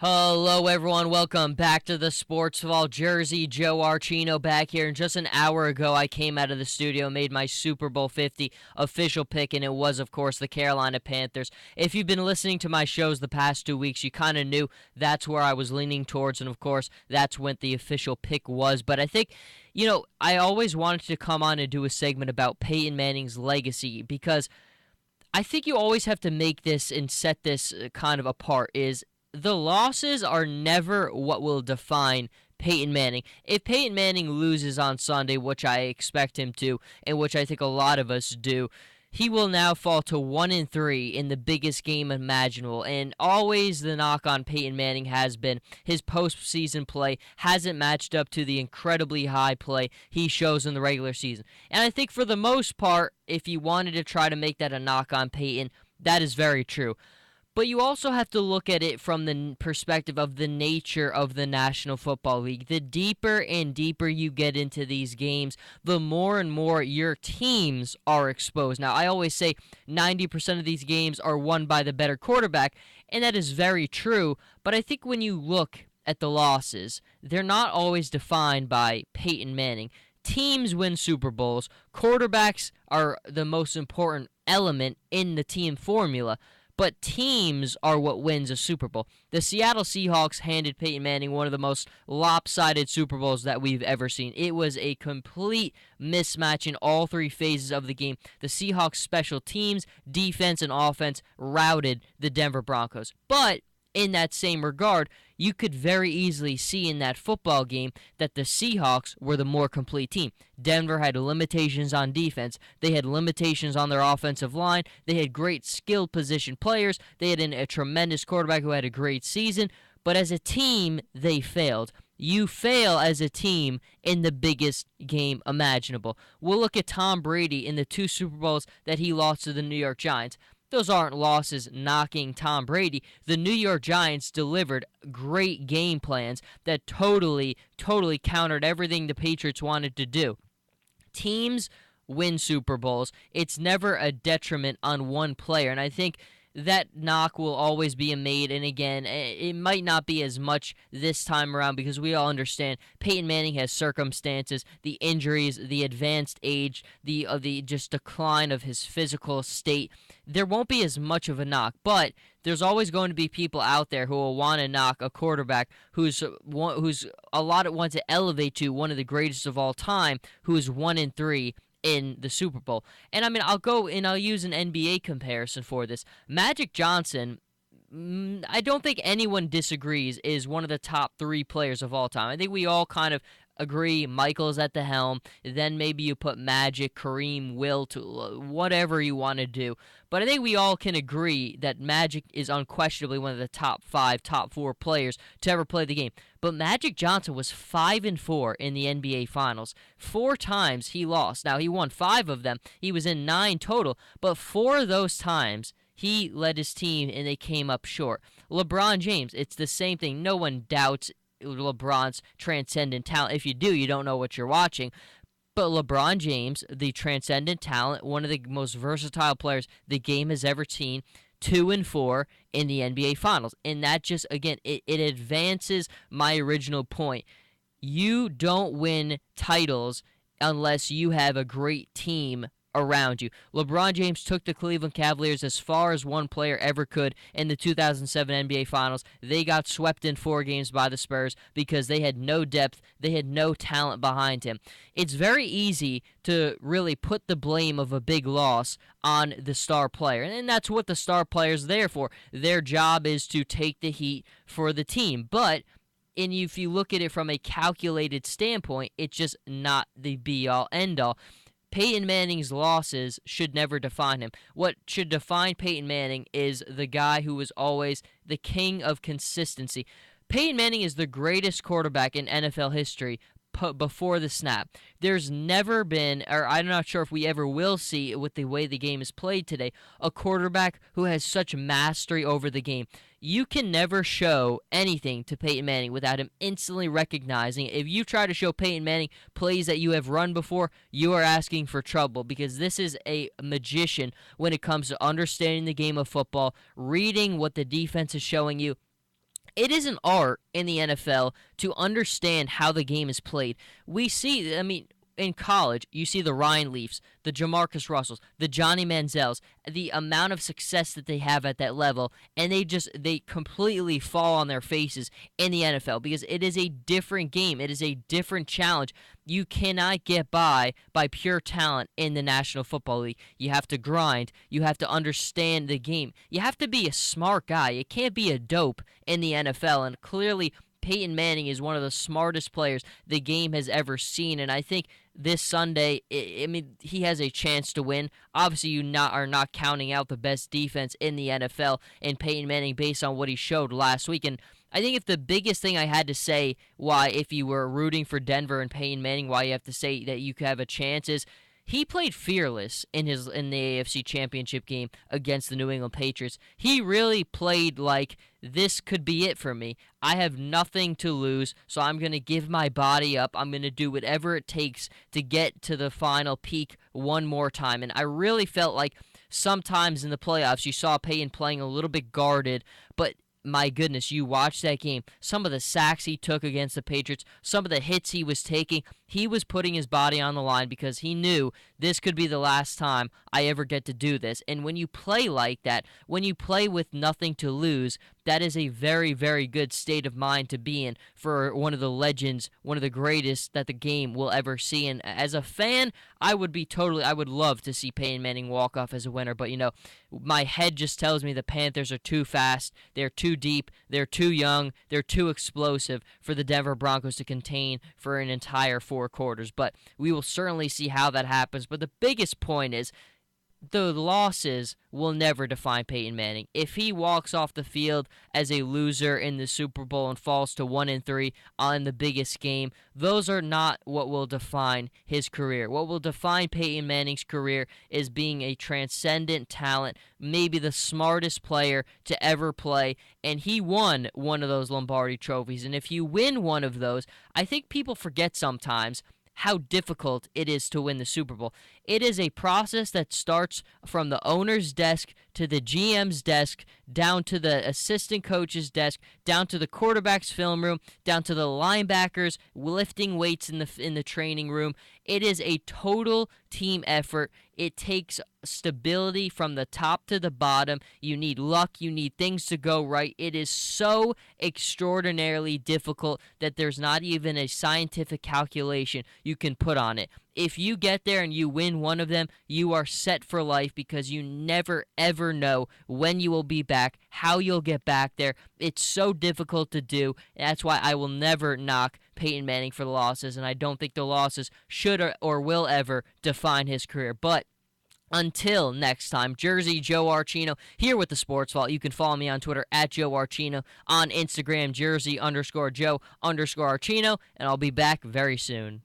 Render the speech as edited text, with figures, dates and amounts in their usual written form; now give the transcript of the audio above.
Hello, everyone. Welcome back to the Sports of All Jersey. Joe Archino back here. And just an hour ago, I came out of the studio, made my Super Bowl 50 official pick, and it was, of course, the Carolina Panthers. If you've been listening to my shows the past 2 weeks, you kind of knew that's where I was leaning towards, and, of course, that's when the official pick was. But I think, I always wanted to come on and do a segment about Peyton Manning's legacy because I think you always have to make this and set this kind of apart is the losses are never what will define Peyton Manning. If Peyton Manning loses on Sunday, which I expect him to, and which I think a lot of us do, he will now fall to 1-3 in the biggest game imaginable. And always the knock on Peyton Manning has been his postseason play hasn't matched up to the incredibly high play he shows in the regular season. And I think for the most part, if you wanted to try to make that a knock on Peyton, that is very true. But you also have to look at it from the perspective of the nature of the National Football League. The deeper and deeper you get into these games, the more and more your teams are exposed. Now, I always say 90% of these games are won by the better quarterback, and that is very true. But I think when you look at the losses, they're not always defined by Peyton Manning. Teams win Super Bowls. Quarterbacks are the most important element in the team formula. But teams are what wins a Super Bowl. The Seattle Seahawks handed Peyton Manning one of the most lopsided Super Bowls that we've ever seen. It was a complete mismatch in all three phases of the game. The Seahawks' special teams, defense, and offense routed the Denver Broncos. But in that same regard, you could very easily see in that football game that the Seahawks were the more complete team. Denver had limitations on defense. They had limitations on their offensive line. They had great skilled position players. They had a tremendous quarterback who had a great season. But as a team, they failed. You fail as a team in the biggest game imaginable. We'll look at Tom Brady in the 2 Super Bowls that he lost to the New York Giants. Those aren't losses knocking Tom Brady. The New York Giants delivered great game plans that totally countered everything the Patriots wanted to do. Teams win Super Bowls. It's never a detriment on one player, and I think that knock will always be made. And again, it might not be as much this time around because we all understand Peyton Manning has circumstances, the injuries, the advanced age, the just decline of his physical state. There won't be as much of a knock, but there's always going to be people out there who will want to knock a quarterback who's a lot want to elevate to one of the greatest of all time, who is 1-3 in the Super Bowl. And I mean, I'll use an NBA comparison for this. Magic Johnson, I don't think anyone disagrees, is one of the top 3 players of all time. I think we all kind of agree Michael's at the helm. Then maybe you put Magic, Kareem, Wilt, whatever you want to do. But I think we all can agree that Magic is unquestionably one of the top 5, top 4 players to ever play the game. But Magic Johnson was 5-4 in the NBA Finals. 4 times he lost. Now, he won 5 of them. He was in 9 total. But 4 of those times, he led his team and they came up short. LeBron James, it's the same thing. No one doubts LeBron's transcendent talent. If you do, you don't know what you're watching. But LeBron James, the transcendent talent, one of the most versatile players the game has ever seen, 2-4 in the NBA Finals. And that just, again, it advances my original point. You don't win titles unless you have a great team around you. LeBron James took the Cleveland Cavaliers as far as one player ever could in the 2007 NBA Finals. They got swept in 4 games by the Spurs because they had no depth, they had no talent behind him. It's very easy to really put the blame of a big loss on the star player, and that's what the star player is there for. Their job is to take the heat for the team, but if you look at it from a calculated standpoint, it's just not the be-all, end-all. Peyton Manning's losses should never define him. What should define Peyton Manning is the guy who was always the king of consistency. Peyton Manning is the greatest quarterback in NFL history before the snap. There's never been, or I'm not sure if we ever will see with the way the game is played today, a quarterback who has such mastery over the game. You can never show anything to Peyton Manning without him instantly recognizing it. If you try to show Peyton Manning plays that you have run before, you are asking for trouble because this is a magician when it comes to understanding the game of football, reading what the defense is showing you, It is an art in the NFL to understand how the game is played. We see, I mean, in college, you see the Ryan Leafs, the Jamarcus Russells, the Johnny Manziels, the amount of success that they have at that level, and they completely fall on their faces in the NFL because it is a different game. It is a different challenge. You cannot get by pure talent in the National Football League. You have to grind. You have to understand the game. You have to be a smart guy. You can't be a dope in the NFL, and clearly Peyton Manning is one of the smartest players the game has ever seen, and I think this Sunday, I mean, he has a chance to win. Obviously, are not counting out the best defense in the NFL and Peyton Manning based on what he showed last week. And I think if the biggest thing I had to say why, if you were rooting for Denver and Peyton Manning, why you have to say that you could have a chance is he played fearless in the AFC Championship game against the New England Patriots. He really played like this could be it for me. I have nothing to lose, so I'm going to give my body up. I'm going to do whatever it takes to get to the final peak one more time. And I really felt like sometimes in the playoffs you saw Peyton playing a little bit guarded, but my goodness, you watch that game. Some of the sacks he took against the Patriots, some of the hits he was taking, he was putting his body on the line because he knew this could be the last time I ever get to do this. And when you play like that, when you play with nothing to lose, that is a very, very good state of mind to be in for one of the legends, one of the greatest that the game will ever see. And as a fan, I would love to see Peyton Manning walk off as a winner. But, my head just tells me the Panthers are too fast, they're too deep, they're too young, they're too explosive for the Denver Broncos to contain for an entire 4 quarters. But we will certainly see how that happens. But the biggest point is, the losses will never define Peyton Manning. If he walks off the field as a loser in the Super Bowl and falls to 1-3 on the biggest game, those are not what will define his career. What will define Peyton Manning's career is being a transcendent talent, maybe the smartest player to ever play, and he won one of those Lombardi trophies. And if you win one of those, I think people forget sometimes how difficult it is to win the Super Bowl. It is a process that starts from the owner's desk to the GM's desk, down to the assistant coach's desk, down to the quarterback's film room, down to the linebackers lifting weights in the training room. It is a total team effort. It takes stability from the top to the bottom. You need luck. You need things to go right. It is so extraordinarily difficult that there's not even a scientific calculation you can put on it. If you get there and you win one of them, you are set for life because you never, ever know when you will be back, how you'll get back there. It's so difficult to do. That's why I will never knock Peyton Manning for the losses, and I don't think the losses should or will ever define his career. But until next time, Jersey Joe Archino here with the Sports Vault. You can follow me on Twitter at Joe Archino, on Instagram Jersey_Joe_Archino, and I'll be back very soon.